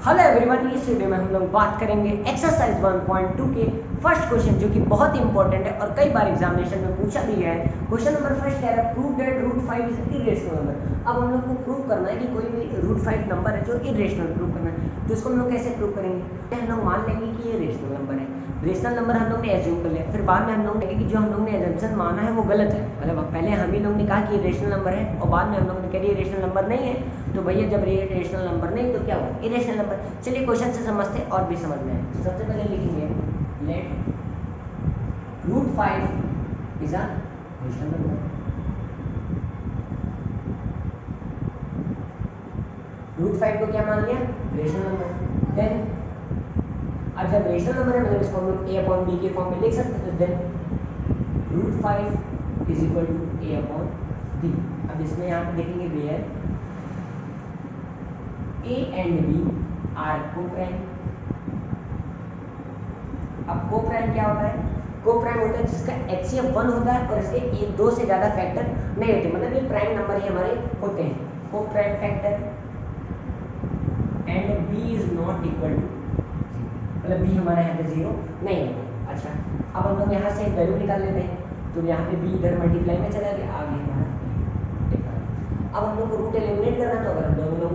Hello everyone, इस video में हम लोग बात करेंगे एक्सरसाइज 1.2 के फर्स्ट क्वेश्चन जो कि बहुत ही इंपॉर्टेंट है और कई बार एग्जामिनेशन में पूछा भी है। क्वेश्चन नंबर फर्स्ट कह रहा है prove that root 5 is irrational number. अब हम लोग को प्रूव करना है कि कोई भी रूट 5 नंबर है जो इरेशनल प्रूव करना है। तो इसको हम लोग कैसे प्रूव करेंगे? हम लोग मान लेंगे कि ये रेशनल नंबर है। रेशनल नंबर हम लोग ने एज्यूम कर लिया, फिर बाद में हम लोग देखेंगे कि जो हम लोग ने एजम्पशन माना है वो गलत है। मतलब पहले हम ही लोग ने कहा कि रेशनल नंबर है और बाद में हम लोग ने कह दिया रेशनल नंबर नहीं है। तो भैया जब रेशनल नंबर नहीं तो क्या हुआ? Irrational number. चलिए क्वेश्चन से समझते हैं और भी समझ में आए। तो सबसे पहले लिखेंगे let root 5 is a rational number. Root 5 को क्या मान लिया? Rational number. देन अब जब रेशनल नंबर है मतलब इसको हम लोग a अपॉन b के फॉर्म में लिख सकते हैं। तो then root 5 is equal to a upon b। अब इसमें यहाँ पे देखेंगे where a and b are coprime. अब कोप्राइम क्या होता है? कोप्राइम होता है जिसका HCF 1 होता है और इसके एक दो से ज्यादा फैक्टर नहीं होते, मतलब ये प्राइम नंबर ही हमारे होते हैं। Coprime factor and b is not equal to, मतलब b हमारा यहाँ पे 0 नहीं है। अच्छा, अब हम लोग यहाँ से वैल्यू निकाल लेते हैं। तो यहाँ पे b इधर मल्टीप्लाई में चला गया, आगे हमारा अब हम लोग को रूट एलिमिनेट करना। तो अगर हम दोनों लोग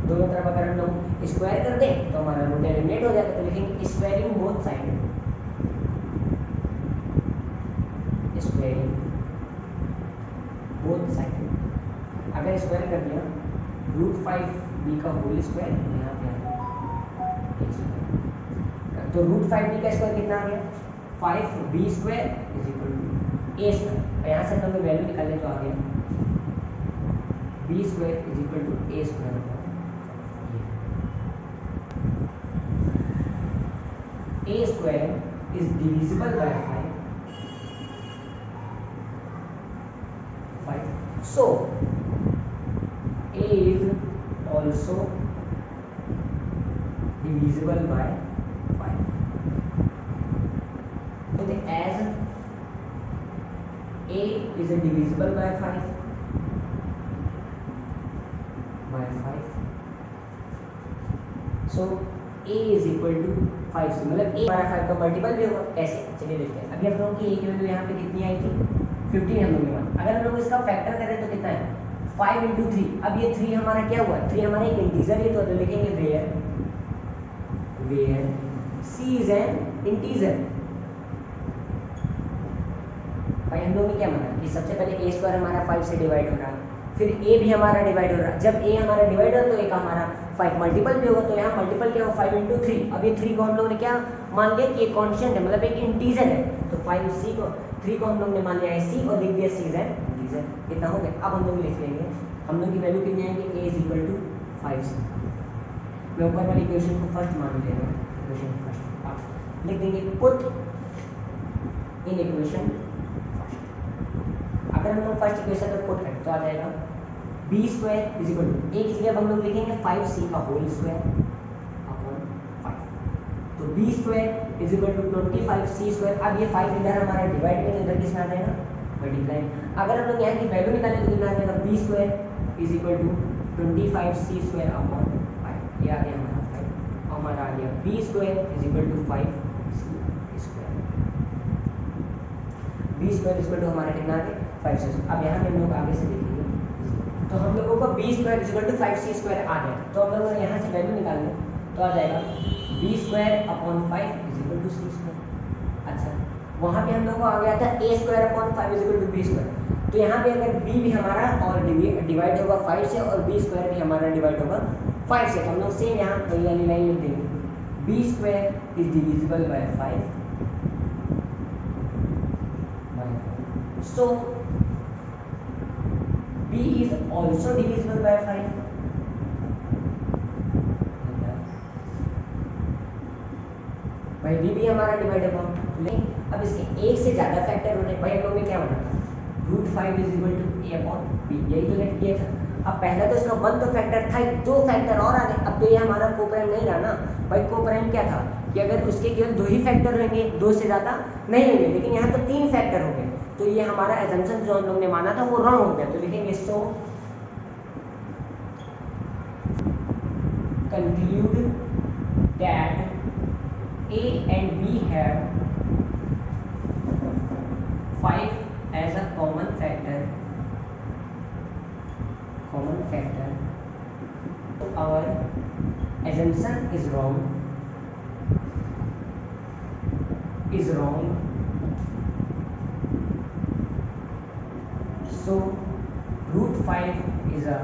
दोनों तरफ अगर हम लोग स्क्वायर कर दें तो हमारा रूट एलिमिनेट हो जाएगा। तो लिखेंगे squaring both side, squaring both side. अगर स्क्वायर कर दिया रूट 5b का होल स्क्वायर, यहाँ पे तो रूट 5b का स्क्वायर कितना आ गया? 5b square is equal to a square. यहाँ से हम लोग वैल्यू निकालें तो आ गया b square is equal to a square. a square is divisible by 5। So a is also divisible by 5. As a is divisible by 5 so a is equal to 5 से मतलब a हमारा 5 का मल्टीपल भी होगा। कैसे? चलिए देखते हैं। अभी हम लोगों की a की वैल्यू यहाँ पे कितनी आई थी? 15 हम लोग ने माना। अगर हम लोग इसका फैक्टर करें तो कितना है? 5 इंटू 3। अब ये 3 हमारा क्या हुआ? 3 हमारा एक इंटीजर है। तो लिखेंगे where c is an integer. भाई हम लोग ने क्या माना कि सबसे पहले a स्क्वायर हमारा 5 से डिवाइड हो रहा है, फिर a भी हमारा डिवाइड हो रहा है। जब a हमारा डिवाइड हो तो एक हमारा 5 मल्टीपल भी होगा। तो यहाँ मल्टीपल क्या हो? 5 इंटू 3। अब ये 3 को हम लोग ने क्या मान लिया कि एक कांस्टेंट है, मतलब एक इंटीजर है। तो 5c को 3 को हम लोग ने मान लिया है c और लिख दिया c इज एन इंटीजर। कितना हो गया? अब हम लोग लिख लेंगे, हम लोग की वैल्यू कितनी आएगी? a is equal to 5c। मैं ऊपर वाली इक्वेशन को फर्स्ट मान ले रहा हूँ। इक्वेशन फर्स्ट आप लिख देंगे पुट इन इक्वेशन। अगर हम लोग फर्स्ट इक्वेशन में पुट करें तो आ जाएगा b square is equal to a की जगह हम लोग लिखेंगे 5c का होल स्क्वायर अपॉन 5। तो b square is equal to 25c square. अब ये 5 इधर हमारा डिवाइड में, इधर किसमें आ जाएगा? मल्टीप्लाई। अगर हम लोग यहाँ की वैल्यू निकालें तो कितना आ जाएगा? b square is equal to 25c square upon 5। ये आ गया हमारा 5 और हमारा आ गया b square is equal to 5c square. b square is equal to हमारा कितना आ गया? 5c। अब यहाँ पे हम लोग आगे से देखेंगे तो हम लोगों को b square is equal to 5c square आ जाएगा। तो हम लोग यहाँ से वैल्यू निकाल लें तो आ जाएगा b square upon 5 is equal to c square. अच्छा, वहाँ पे हम लोग को आ गया था a square upon 5 is equal to b square. तो यहाँ पे अगर b भी हमारा और डिवाइड होगा 5 से और b स्क्वायर भी हमारा डिवाइड होगा 5 से, तो हम लोग सेम यहाँ वही वाली लाइन लिख देंगे b square is divisible by 5 so b is also divisible by 5। भाई b भी हमारा डिवाइड होगा, लेकिन अब इसके एक से ज्यादा फैक्टर होने। भाई हम लोग ने क्या माना था? Root 5 is equal to a upon b, यही तो लेट किया था। अब पहला तो इसका 1 तो फैक्टर था, 2 फैक्टर और आ गए। अब तो ये हमारा कोप्राइम नहीं रहा ना। भाई कोप्राइम क्या था कि अगर उसके केवल 2 ही फैक्टर होंगे, 2 से ज्यादा नहीं होंगे, लेकिन यहाँ तो 3 फैक्टर हो गए। तो ये हमारा एजम्पशन जो हम लोग ने माना था वो रॉन्ग हो गया। तो लिखेंगे सो conclude that A and B have 5 as a common factor. Our assumption is wrong. So root 5 is a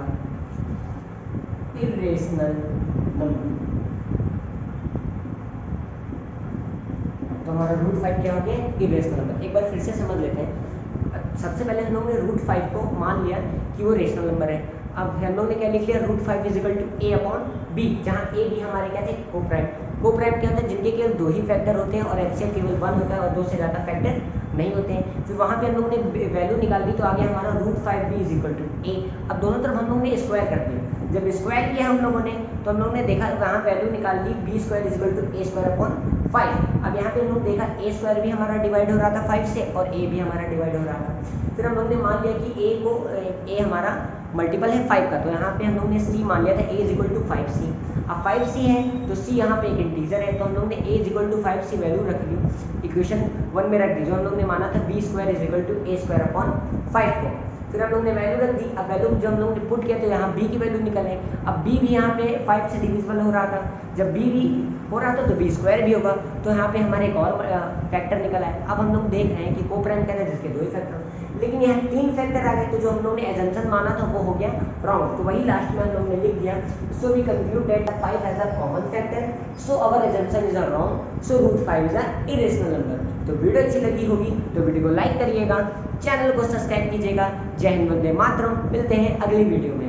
irrational number. तो हमारा रूट 5 क्या हो गया? Irrational number. एक बार फिर से समझ लेते हैं। सबसे पहले हम लोगों ने रूट 5 को मान लिया कि वो रेशनल नंबर है। अब हम लोगों ने क्या लिख लिया? Root 5 is equal to a upon b, जहाँ a b हमारे क्या थे? कोप्राइम। कोप्राइम क्या होता है? जिनके केवल 2 ही फैक्टर होते हैं और एलसीएम केवल 1 होता है और 2 से ज़्यादा फैक्टर नहीं होते हैं। फिर वहाँ पे हम लोगों ने वैल्यू निकाल दी, तो आ गया हमारा root 5b is equal to a। अब दोनों तरफ हम लोगों ने स्क्वायर कर दिया। जब स्क्वायर किया हम लोगों ने, तो हम लोगों ने देखा वहाँ वैल्यू निकाल ली b square is equal to a square upon 5। अब यहाँ पे हम लोग देखा a स्क्वायर भी हमारा डिवाइड हो रहा था 5 से और a भी हमारा डिवाइड हो रहा था। फिर हम लोग ने मान लिया कि a हमारा मल्टीपल है 5 का, तो यहाँ पे हम लोग ने c मान लिया था a is equal to 5c। अब 5c है तो c यहाँ पे एक इंटीजर है, तो हम लोग ने a is equal to 5c value रख ली, इक्वेशन 1 में रख दी, जो हम लोग ने माना था b square is equal to a square upon 5 को। फिर हम लोग ने वैल्यू रख दी। अब वैल्यू जब हम लोग ने पुट किया तो यहाँ b की वैल्यू निकल है। अब b भी यहाँ पे 5 से डिविजिबल हो रहा था, जब b भी हो रहा था तो b स्क्वायर भी होगा, तो यहाँ पे हमारे एक और फैक्टर निकल आया। अब हम लोग देख रहे हैं कि कोप्राइम क्या है जिसके 2 ही फैक्टर, लेकिन यहाँ 3 फैक्टर आ गए, तो जो हम लोग ने एजम्पशन माना था वो हो गया रॉन्ग, तो वही लास्ट में हम लोग ने लिख दिया। So we conclude that 5 has a common factor, so our assumption is a wrong, so root 5 is a irrational number. तो वीडियो अच्छी लगी होगी तो वीडियो को लाइक करिएगा, चैनल को सब्सक्राइब कीजिएगा। जय हिंद, वंदे मातरम। मिलते हैं अगली वीडियो में।